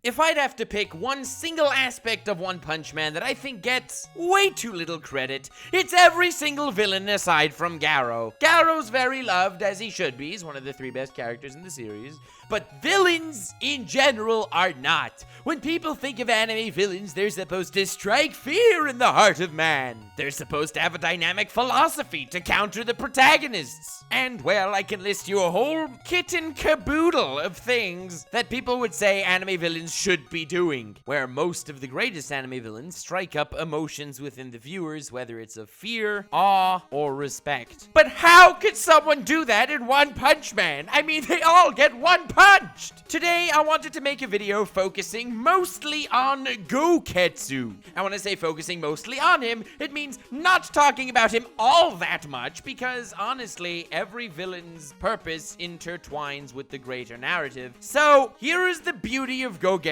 If I'd have to pick one single aspect of One Punch Man that I think gets way too little credit, it's every single villain aside from Garou. Garou's very loved, as he should be. He's one of the 3 best characters in the series. But villains in general are not. When people think of anime villains, they're supposed to strike fear in the heart of man. They're supposed to have a dynamic philosophy to counter the protagonists. And, well, I can list you a whole kit and caboodle of things that people would say anime villains should be doing, where most of the greatest anime villains strike up emotions within the viewers, whether it's of fear, awe, or respect. But how could someone do that in One Punch Man? I mean, they all get one punched! Today, I wanted to make a video focusing mostly on Goketsu. And when I say focusing mostly on him, it means not talking about him all that much, because honestly, every villain's purpose intertwines with the greater narrative. So, here is the beauty of Goketsu.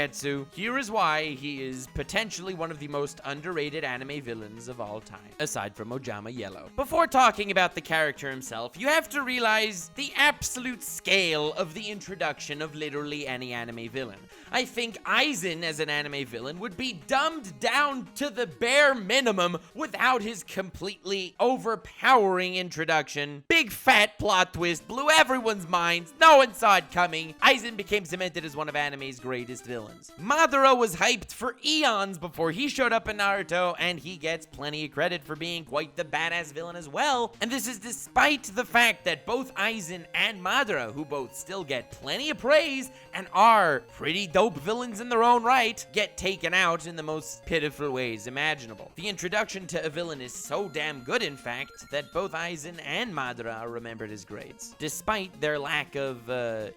Here is why he is potentially one of the most underrated anime villains of all time, aside from Ojama Yellow. Before talking about the character himself, you have to realize the absolute scale of the introduction of literally any anime villain. I think Aizen as an anime villain would be dumbed down to the bare minimum without his completely overpowering introduction. Big fat plot twist, blew everyone's minds, no one saw it coming. Aizen became cemented as one of anime's greatest villains. Madara was hyped for eons before he showed up in Naruto, and he gets plenty of credit for being quite the badass villain as well. And this is despite the fact that both Aizen and Madara, who both still get plenty of praise and are pretty dope villains in their own right, get taken out in the most pitiful ways imaginable. The introduction to a villain is so damn good, in fact, that both Aizen and Madara are remembered as greats, despite their lack of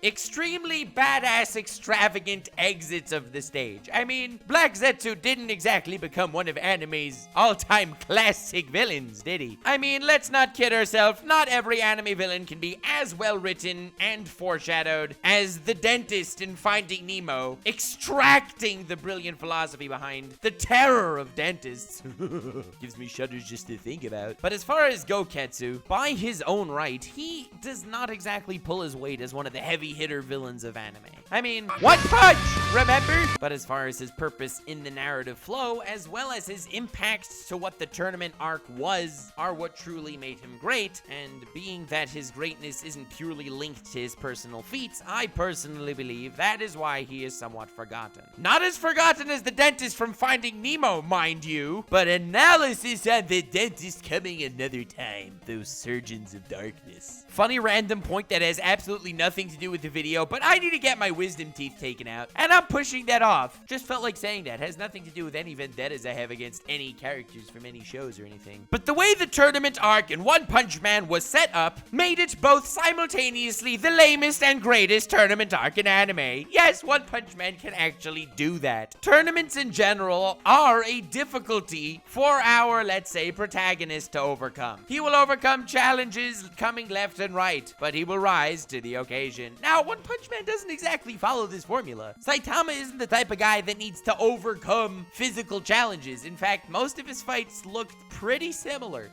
extremely badass, extravagant exits of the stage. I mean, Black Zetsu didn't exactly become one of anime's all-time classic villains, did he? I mean, let's not kid ourselves, not every anime villain can be as well written and foreshadowed as the dentist in Finding Nemo, extracting the brilliant philosophy behind the terror of dentists. Gives me shudders just to think about. But as far as Goketsu, by his own right, he does not exactly pull his weight as one of the heavy hitter villains of anime. I mean, one punch, remember? But as far as his purpose in the narrative flow, as well as his impact to what the tournament arc was, are what truly made him great. And being that his greatness isn't purely linked to his personal feats, I personally believe that is why he is somewhat forgotten. Not as forgotten as the dentist from Finding Nemo, mind you, but analysis on the dentist coming another time. Those surgeons of darkness. Funny random point that has absolutely nothing to do with the video, but I need to get my wisdom teeth taken out, and I'm pushing that off. Just felt like saying that. Has nothing to do with any vendettas I have against any characters from any shows or anything. But the way the tournament arc in One Punch Man was set up made it both simultaneously the lamest and greatest tournament arc in anime. Yes, One Punch Man can actually do that. Tournaments in general are a difficulty for our, let's say, protagonist to overcome. He will overcome challenges coming left and right, but he will rise to the occasion. Now, One Punch Man doesn't exactly follow this formula. Saitama isn't the type of guy that needs to overcome physical challenges. In fact, most of his fights looked pretty similar.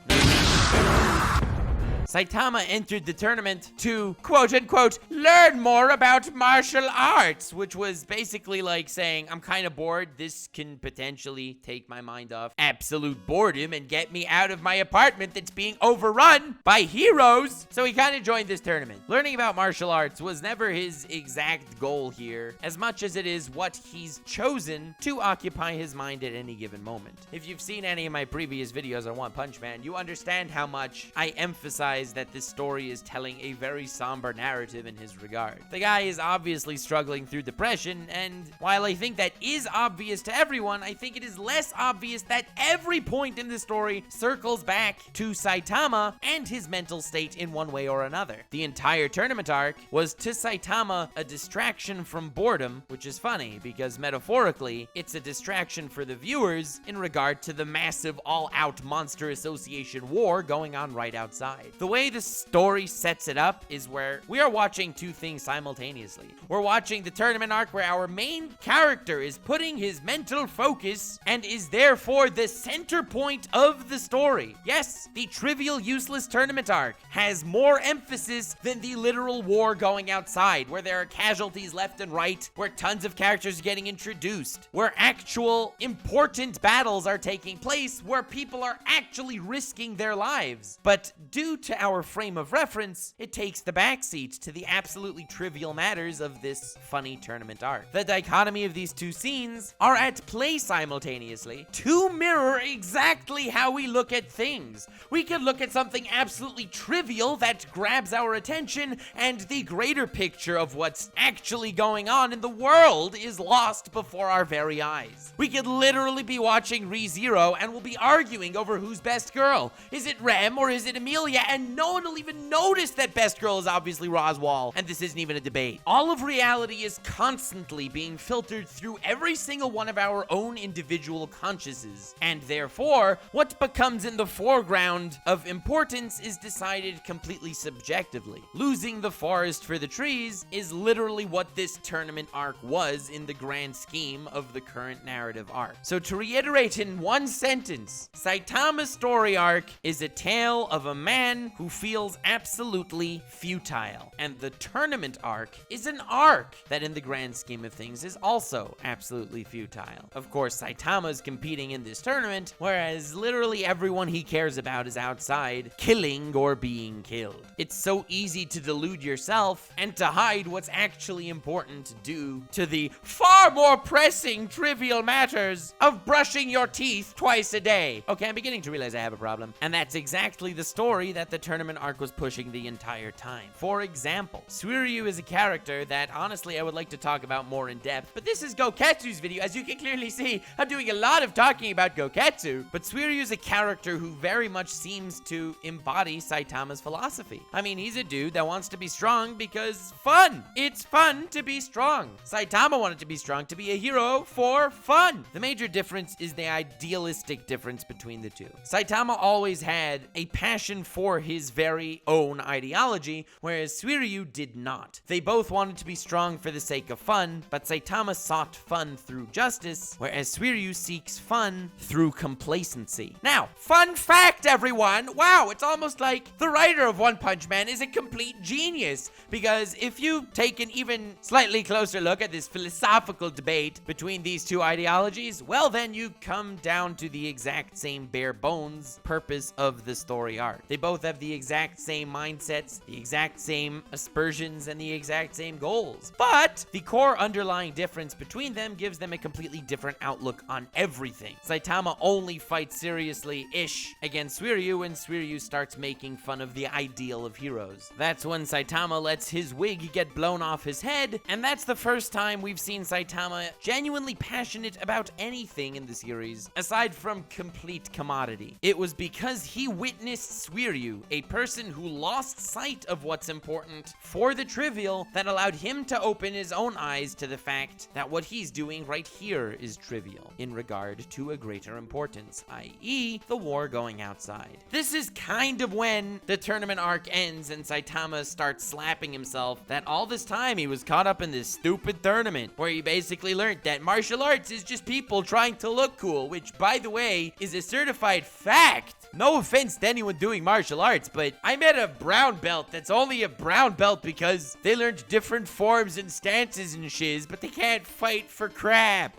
Saitama entered the tournament to, quote-unquote, learn more about martial arts, which was basically like saying, I'm kind of bored. This can potentially take my mind off absolute boredom and get me out of my apartment that's being overrun by heroes. So he kind of joined this tournament. Learning about martial arts was never his exact goal here, as much as it is what he's chosen to occupy his mind at any given moment. If you've seen any of my previous videos on One Punch Man, you understand how much I emphasize that this story is telling a very somber narrative in his regard. The guy is obviously struggling through depression, and while I think that is obvious to everyone, I think it is less obvious that every point in the story circles back to Saitama and his mental state in one way or another. The entire tournament arc was to Saitama a distraction from boredom, which is funny because metaphorically, it's a distraction for the viewers in regard to the massive all-out Monster Association war going on right outside. The way the story sets it up is where we are watching two things simultaneously. We're watching the tournament arc where our main character is putting his mental focus and is therefore the center point of the story. Yes, the trivial, useless tournament arc has more emphasis than the literal war going outside, where there are casualties left and right, where tons of characters are getting introduced, where actual important battles are taking place, where people are actually risking their lives. But due to our frame of reference, it takes the backseat to the absolutely trivial matters of this funny tournament arc. The dichotomy of these two scenes are at play simultaneously to mirror exactly how we look at things. We could look at something absolutely trivial that grabs our attention, and the greater picture of what's actually going on in the world is lost before our very eyes. We could literally be watching ReZero and we'll be arguing over who's best girl. Is it Rem or is it Amelia? And no one will even notice that best girl is obviously Roswell, and this isn't even a debate. All of reality is constantly being filtered through every single one of our own individual consciousnesses, and therefore, what becomes in the foreground of importance is decided completely subjectively. Losing the forest for the trees is literally what this tournament arc was in the grand scheme of the current narrative arc. So to reiterate in one sentence, Saitama's story arc is a tale of a man who feels absolutely futile, and the tournament arc is an arc that in the grand scheme of things is also absolutely futile. Of course, Saitama is competing in this tournament, whereas literally everyone he cares about is outside, killing or being killed. It's so easy to delude yourself and to hide what's actually important due to the far more pressing trivial matters of brushing your teeth twice a day. Okay, I'm beginning to realize I have a problem. And that's exactly the story that the tournament arc was pushing the entire time. For example, Suiryu is a character that honestly I would like to talk about more in depth, but this is Goketsu's video. As you can clearly see, I'm doing a lot of talking about Goketsu, but Suiryu is a character who very much seems to embody Saitama's philosophy. I mean, he's a dude that wants to be strong because fun. It's fun to be strong. Saitama wanted to be strong to be a hero for fun. The major difference is the idealistic difference between the two. Saitama always had a passion for his very own ideology, whereas Suiryu did not. They both wanted to be strong for the sake of fun, but Saitama sought fun through justice, whereas Suiryu seeks fun through complacency. Now, fun fact, everyone! Wow, it's almost like the writer of One Punch Man is a complete genius, because if you take an even slightly closer look at this philosophical debate between these two ideologies, well then you come down to the exact same bare bones purpose of the story arc. They both have the exact same mindsets, the exact same aspersions, and the exact same goals. But the core underlying difference between them gives them a completely different outlook on everything. Saitama only fights seriously-ish against Suiryu when Suiryu starts making fun of the ideal of heroes. That's when Saitama lets his wig get blown off his head, and that's the first time we've seen Saitama genuinely passionate about anything in the series, aside from complete commodity. It was because he witnessed Suiryu, a person who lost sight of what's important for the trivial, that allowed him to open his own eyes to the fact that what he's doing right here is trivial in regard to a greater importance, i.e. the war going outside. This is kind of when the tournament arc ends and Saitama starts slapping himself that all this time he was caught up in this stupid tournament where he basically learned that martial arts is just people trying to look cool, which, by the way, is a certified fact. No offense to anyone doing martial arts, but I met a brown belt that's only a brown belt because they learned different forms and stances and shiz, but they can't fight for crap.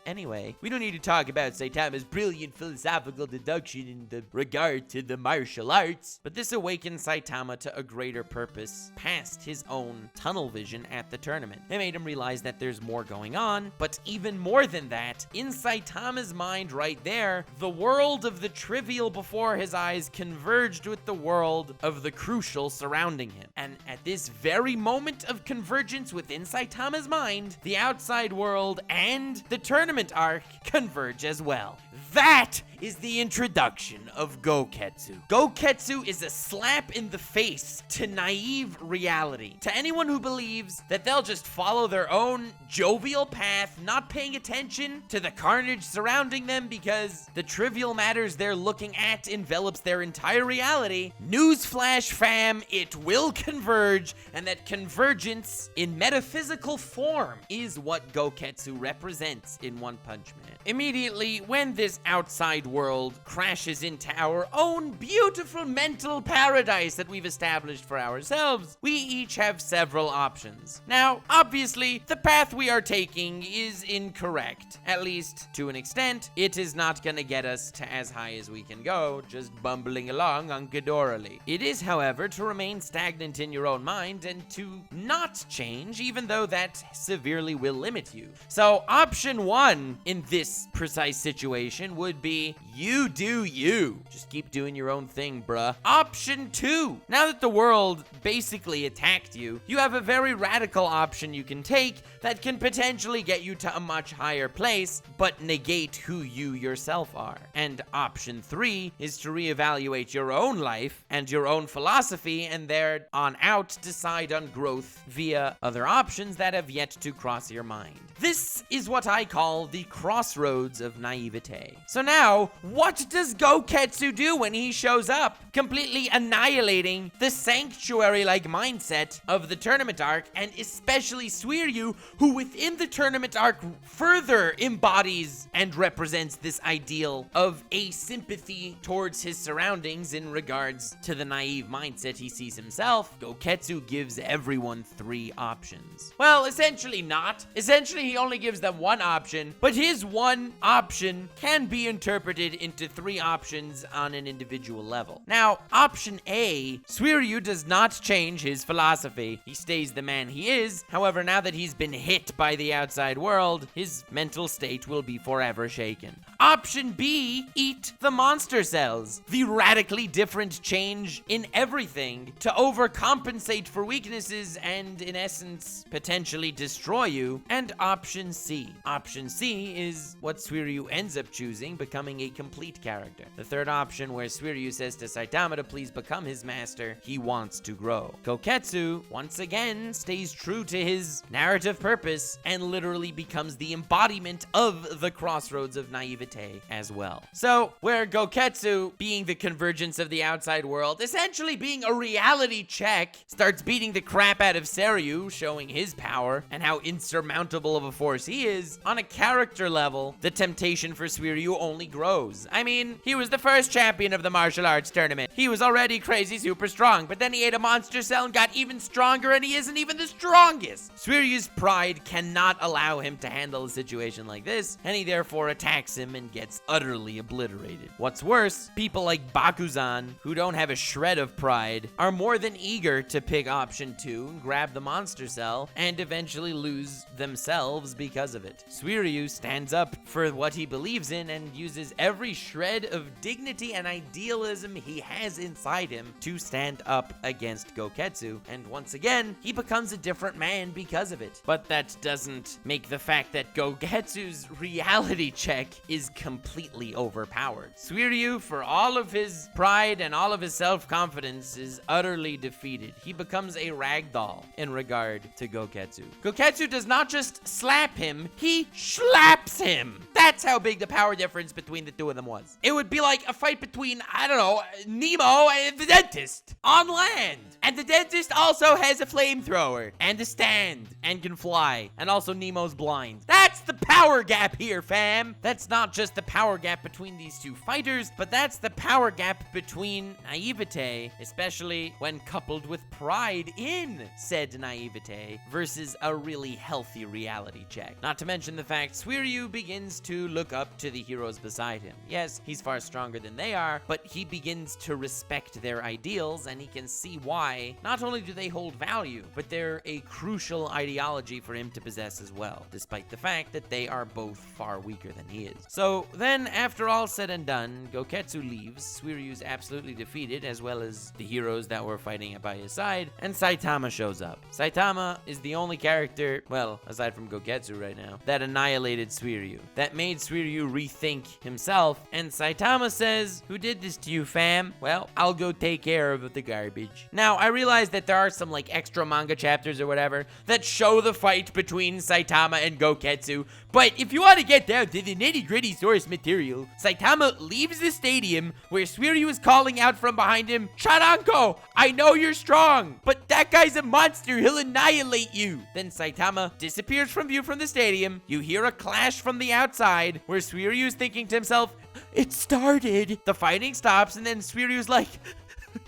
Anyway, we don't need to talk about Saitama's brilliant philosophical deduction in the regard to the martial arts, but this awakens Saitama to a greater purpose past his own tunnel vision at the tournament. It made him realize that there's more going on, but even more than that, in Saitama's mind right there, the world of the trivial before his eyes converged with the world of the crucial surrounding him. And at this very moment of convergence within Saitama's mind, the outside world and the tournament arc converge as well. that is the introduction of Goketsu. Goketsu is a slap in the face to naive reality. To anyone who believes that they'll just follow their own jovial path, not paying attention to the carnage surrounding them because the trivial matters they're looking at envelops their entire reality. Newsflash, fam, it will converge, and that convergence in metaphysical form is what Goketsu represents in One Punch Man. Immediately, when this outside world crashes into our own beautiful mental paradise that we've established for ourselves, we each have several options. Now, obviously, the path we are taking is incorrect. At least, to an extent, it is not gonna get us to as high as we can go, just bumbling along hunky-dorily. It is, however, to remain stagnant in your own mind and to not change, even though that severely will limit you. So, option one in this precise situation would be you do you. Just keep doing your own thing, bruh. Option two. Now that the world basically attacked you, you have a very radical option you can take that can potentially get you to a much higher place, but negate who you yourself are. And option three is to reevaluate your own life and your own philosophy, and there on out decide on growth via other options that have yet to cross your mind. This is what I call the Crossroads of Naivete. So now, what does Goketsu do when he shows up? Completely annihilating the sanctuary-like mindset of the tournament arc, and especially Suiryu, who within the tournament arc further embodies and represents this ideal of a sympathy towards his surroundings in regards to the naive mindset he sees himself. Goketsu gives everyone three options. Well, essentially not. Essentially, he only gives them one option, but his one option can be interpreted into three options on an individual level. Now, option A, Suiryu does not change his philosophy. He stays the man he is. However, now that he's been hit by the outside world, his mental state will be forever shaken. Option B, eat the monster cells. The radically different change in everything to overcompensate for weaknesses and, in essence, potentially destroy you. And option C. Option C is what Suiryu ends up choosing, becoming a complete character. The third option, where Suiryu says to Saitama to please become his master, he wants to grow. Goketsu, once again, stays true to his narrative purpose and literally becomes the embodiment of the Crossroads of Naivete as well. So, where Goketsu, being the convergence of the outside world, essentially being a reality check, starts beating the crap out of Suiryu, showing his power and how insurmountable of a force he is, on a character level, the temptation for Suiryu only grows. I mean, he was the first champion of the martial arts tournament. He was already crazy super strong, but then he ate a monster cell and got even stronger, and he isn't even the strongest. Suiryu's pride cannot allow him to handle a situation like this, and he therefore attacks him and gets utterly obliterated. What's worse, people like Bakuzan, who don't have a shred of pride, are more than eager to pick option 2 and grab the monster cell, and eventually lose themselves because of it. Suiryu stands up for what he believes in and uses every shred of dignity and idealism he has inside him to stand up against Goketsu, and once again, he becomes a different man because of it. But that doesn't make the fact that Goketsu's reality check is completely overpowered. Suiryu, for all of his pride and all of his self-confidence, is utterly defeated. He becomes a ragdoll in regard to Goketsu. Goketsu does not just slap him, he slaps him. That's how big the power difference between the two of them was. It would be like a fight between, I don't know, Nemo and the dentist on land. And the dentist also has a flamethrower and a stand and can fly. And also Nemo's blind. That's the power gap here, fam. That's not just the power gap between these two fighters, but that's the power gap between naivete, especially when coupled with pride in said naivete, versus a really healthy reality check. Not to mention the fact Suiryu begins to look up to the heroes beside him. Yes, he's far stronger than they are, but he begins to respect their ideals, and he can see why not only do they hold value, but they're a crucial ideology for him to possess as well, despite the fact that they are both far weaker than he is. So then, after all said and done, Goketsu leaves. Suiryu's absolutely defeated, as well as the heroes that were fighting by his side, and Saitama shows up. Saitama is the only character, well, aside from Goketsu right now, that annihilated Suiryu, that made Suiryu rethink think himself. And Saitama says, "Who did this to you, fam?" "Well, I'll go take care of the garbage." Now, I realize that there are some extra manga chapters or whatever that show the fight between Saitama and Goketsu, but if you want to get down to the nitty-gritty source material, Saitama leaves the stadium where Suiryu is calling out from behind him, "Charanko, I know you're strong, but that guy's a monster, he'll annihilate you." Then Saitama disappears from view from the stadium. You hear a clash from the outside where Suiryu is thinking to himself, "It started." The fighting stops and then Suiryu's like,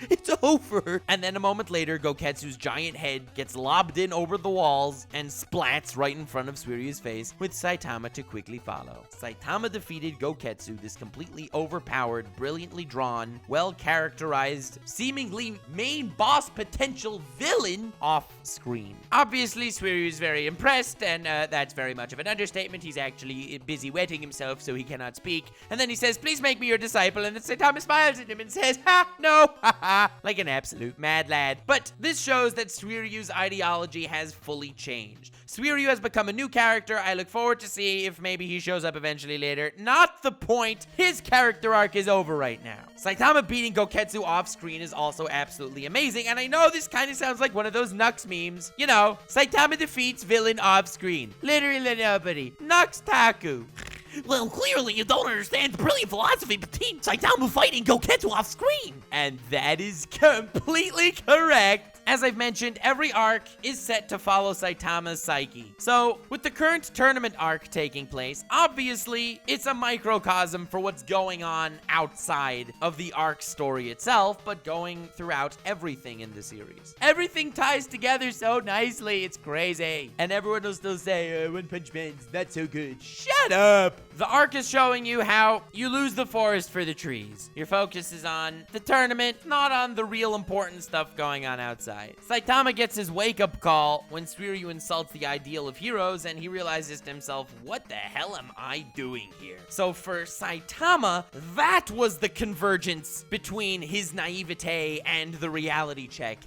"It's over." And then a moment later, Goketsu's giant head gets lobbed in over the walls and splats right in front of Suiryu's face, with Saitama to quickly follow. Saitama defeated Goketsu, this completely overpowered, brilliantly drawn, well-characterized, seemingly main boss potential villain off screen. Obviously, Suiryu is very impressed, and that's very much of an understatement. He's actually busy wetting himself, so he cannot speak. And then he says, "Please make me your disciple." And then Saitama smiles at him and says, "Ha, no." Like an absolute mad lad. But this shows that Suiryu's ideology has fully changed. Suiryu has become a new character. I look forward to see if maybe he shows up eventually later. Not the point. His character arc is over right now. Saitama beating Goketsu off screen is also absolutely amazing, and I know this kind of sounds like one of those Nux memes. You know, Saitama defeats villain off screen. Literally nobody. Nux Taku. Well, clearly you don't understand the brilliant philosophy between Saitama fighting Goketsu off screen. And that is completely correct. As I've mentioned, every arc is set to follow Saitama's psyche. So, with the current tournament arc taking place, obviously, it's a microcosm for what's going on outside of the arc story itself, but going throughout everything in the series. Everything ties together so nicely, it's crazy. And everyone will still say, One Punch Man's not so good. Shut up! The arc is showing you how you lose the forest for the trees. Your focus is on the tournament, not on the real important stuff going on outside. Saitama gets his wake-up call when Suiryu insults the ideal of heroes, and he realizes to himself, "What the hell am I doing here?" So for Saitama, that was the convergence between his naivete and the reality check.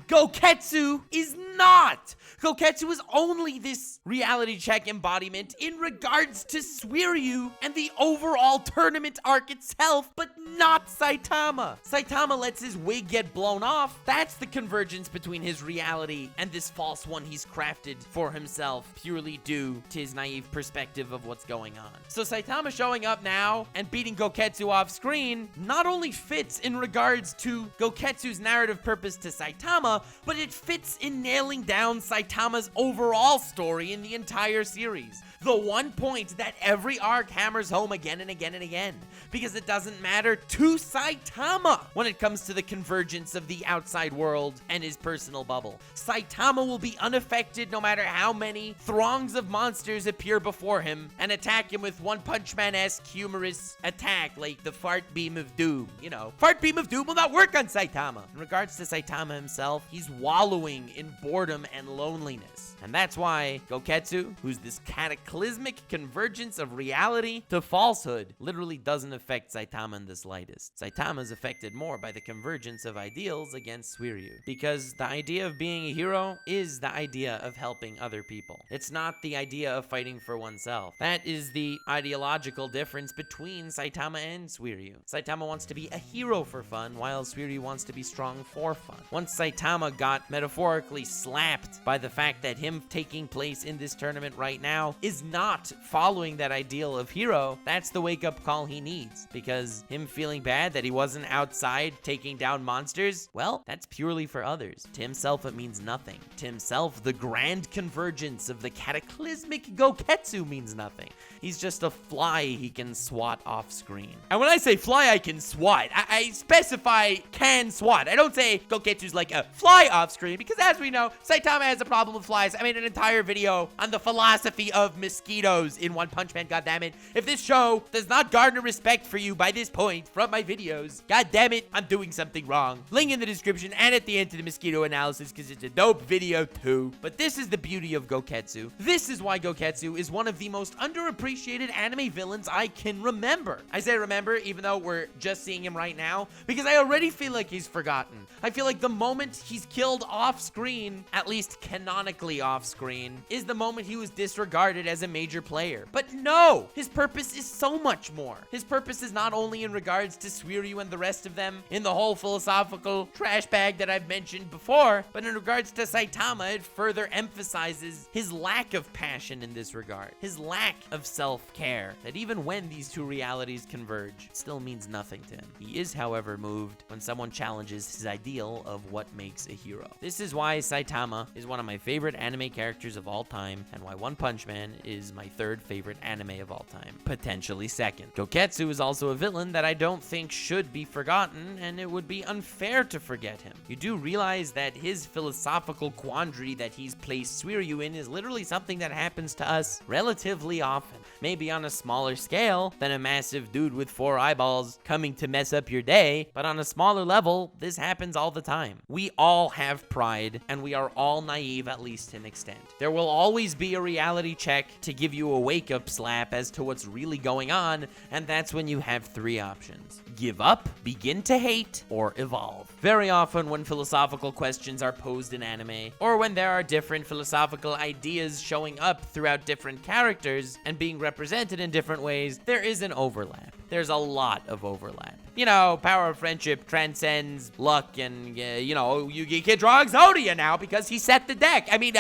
Goketsu is not! Goketsu is only this reality check embodiment in regards to Suiryu and the overall tournament arc itself, but not Saitama. Saitama lets his wig get blown off. That's the convergence between his reality and this false one he's crafted for himself, purely due to his naive perspective of what's going on. So Saitama showing up now and beating Goketsu off screen not only fits in regards to Goketsu's narrative purpose to Saitama, but it fits in nailing down Saitama's overall story in the entire series. The one point that every arc hammers home again and again and again, because it doesn't matter to Saitama when it comes to the convergence of the outside world and his personal bubble. Saitama will be unaffected no matter how many throngs of monsters appear before him and attack him with One Punch Man-esque humorous attack like the Fart Beam of Doom. You know, Fart Beam of Doom will not work on Saitama. In regards to Saitama himself, he's wallowing in boredom and loneliness. And that's why Goketsu, who's this cataclysmic convergence of reality to falsehood, literally doesn't affect Saitama in the slightest. Saitama's affected more by the convergence of ideals against Suiryu, because the idea of being a hero is the idea of helping other people. It's not the idea of fighting for oneself. That is the ideological difference between Saitama and Suiryu. Saitama wants to be a hero for fun, while Suiryu wants to be strong for fun. Once Saitama got metaphorically slapped by the fact that him taking place in this tournament right now is not following that ideal of hero, that's the wake-up call he needs, because him feeling bad that he wasn't outside taking down monsters, well, that's purely for others. To himself, it means nothing. To himself, the grand convergence of the cataclysmic Goketsu means nothing. He's just a fly he can swat off screen. And when I say fly I can swat, I specify can swat. I don't say Goketsu's like a fly off screen, because as we know, Saitama has a problem with flies. I made an entire video on the philosophy of mosquitoes in One Punch Man, goddammit. If this show does not garner respect for you by this point from my videos, goddammit, I'm doing something wrong. Link in the description and at the end to the mosquito analysis, because it's a dope video too. But this is the beauty of Goketsu. This is why Goketsu is one of the most underappreciated anime villains I can remember. I say remember, even though we're just seeing him right now, because I already feel like he's forgotten. I feel like the moment he's killed off screen, at least canonically off screen, is the moment he was disregarded as as a major player. But no! His purpose is so much more. His purpose is not only in regards to Suiryu and the rest of them, in the whole philosophical trash bag that I've mentioned before, but in regards to Saitama, it further emphasizes his lack of passion in this regard. His lack of self-care, that even when these two realities converge, it still means nothing to him. He is, however, moved when someone challenges his ideal of what makes a hero. This is why Saitama is one of my favorite anime characters of all time, and why One Punch Man is my third favorite anime of all time, potentially second. Goketsu is also a villain that I don't think should be forgotten, and it would be unfair to forget him. You do realize that his philosophical quandary that he's placed Suiryu in is literally something that happens to us relatively often. Maybe on a smaller scale than a massive dude with 4 eyeballs coming to mess up your day, but on a smaller level, this happens all the time. We all have pride, and we are all naive at least to an extent. There will always be a reality check to give you a wake-up slap as to what's really going on, and that's when you have 3 options. Give up, begin to hate, or evolve. Very often when philosophical questions are posed in anime, or when there are different philosophical ideas showing up throughout different characters and being represented in different ways, there is an overlap. There's a lot of overlap. You know, power of friendship transcends luck, and Yugi Kid draw Exodia now because he set the deck. I mean,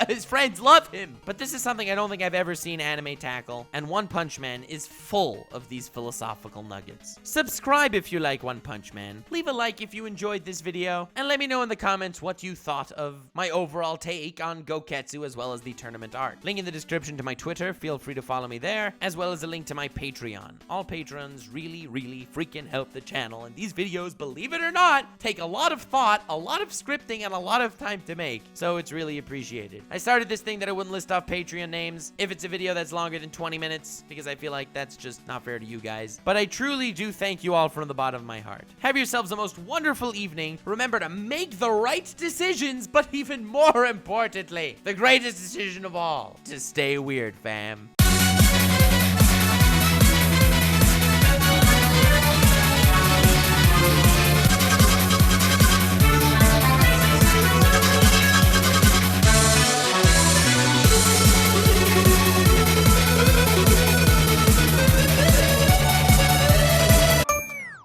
his friends love him. But this is something I don't think I've ever seen anime tackle, and One Punch Man is full of these philosophical nuggets. Subscribe if you like One Punch Man. Leave a like if you enjoyed this video, and let me know in the comments what you thought of my overall take on Goketsu as well as the tournament art. Link in the description to my Twitter. Feel free to follow me there, as well as a link to my Patreon. All patrons really freaking help the channel, and these videos, believe it or not, take a lot of thought, a lot of scripting, and a lot of time to make, so it's really appreciated. I started this thing that I wouldn't list off Patreon names if it's a video that's longer than 20 minutes, because I feel like that's just not fair to you guys, but I truly do thank you all from the bottom of my heart. Have yourselves the most wonderful evening. Remember to make the right decisions, but even more importantly, the greatest decision of all, to stay weird, fam.